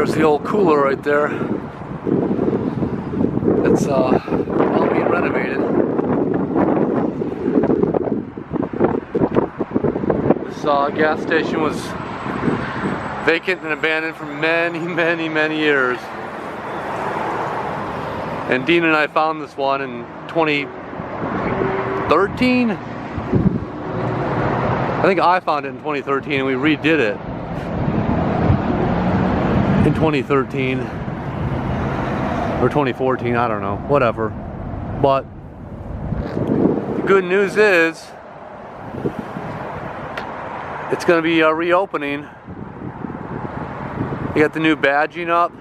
There's the old cooler right there. It's all being renovated. This gas station was vacant and abandoned for many years. And Dean and I found this one in 2013. I think I found it in 2013 and we redid it in 2013 or 2014, I don't know, whatever. But the good news is it's going to be reopening. You got the new badging up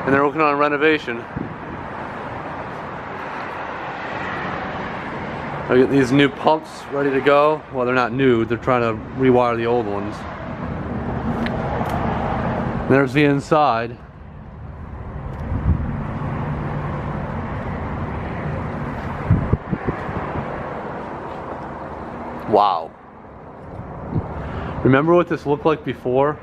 and they're working on renovation. I get these new pumps ready to go. Well, they're not new, they're trying to rewire the old ones. There's the inside. Wow. Remember what this looked like before?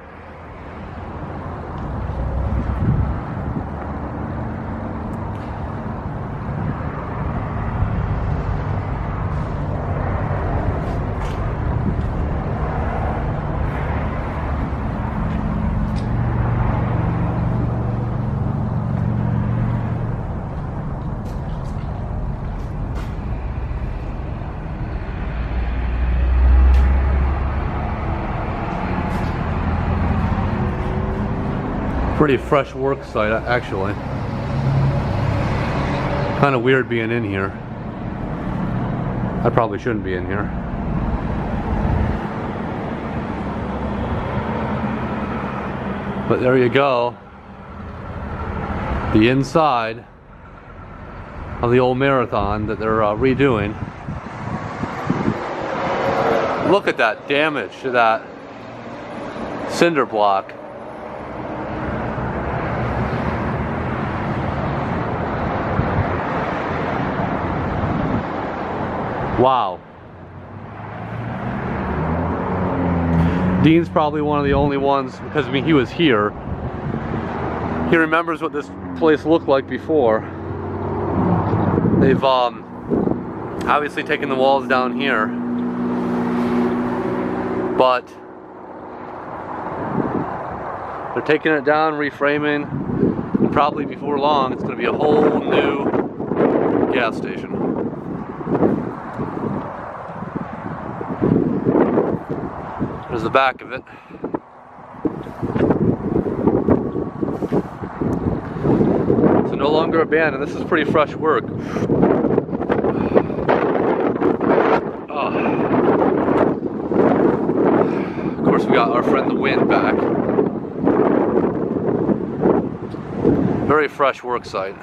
Pretty fresh work site, actually. Kind of weird being in here. I probably shouldn't be in here. But there you go. The inside of the old Marathon that they're redoing. Look at that damage to that cinder block. Wow. Dean's probably one of the only ones, because I mean he was here. He remembers what this place looked like before. They've obviously taken the walls down here, but they're taking it down, reframing, and probably before long it's going to be a whole new gas station. There's the back of it. So no longer abandoned. This is pretty fresh work. Oh. Of course, we got our friend the wind back. Very fresh work site.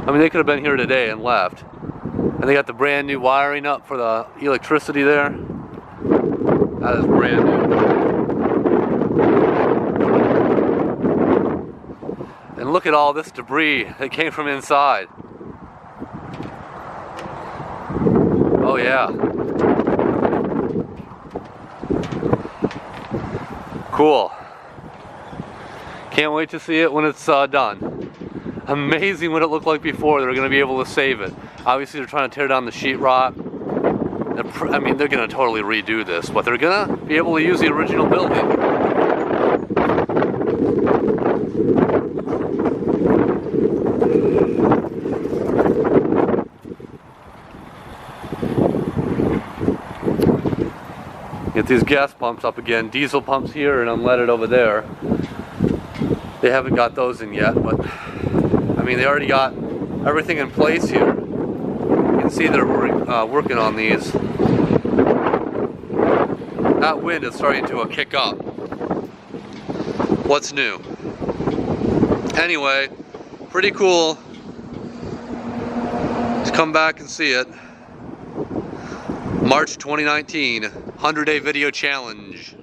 I mean, they could have been here today and left. And they got the brand new wiring up for the electricity there. That is brand new. And look at all this debris that came from inside. Oh yeah. Cool. Can't wait to see it when it's done. Amazing what it looked like before. They're going to be able to save it. Obviously, they're trying to tear down the sheetrock. I mean, they're going to totally redo this, but they're going to be able to use the original building. Get these gas pumps up again. Diesel pumps here and unleaded over there. They haven't got those in yet, but I mean, they already got everything in place here. You can see they're working on these. That wind is starting to kick up. What's new? Anyway, pretty cool to come back and see it. March 2019, 100-day video challenge.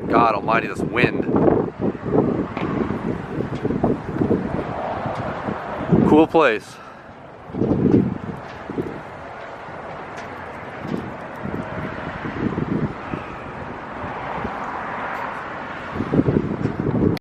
God almighty, this wind. Cool place.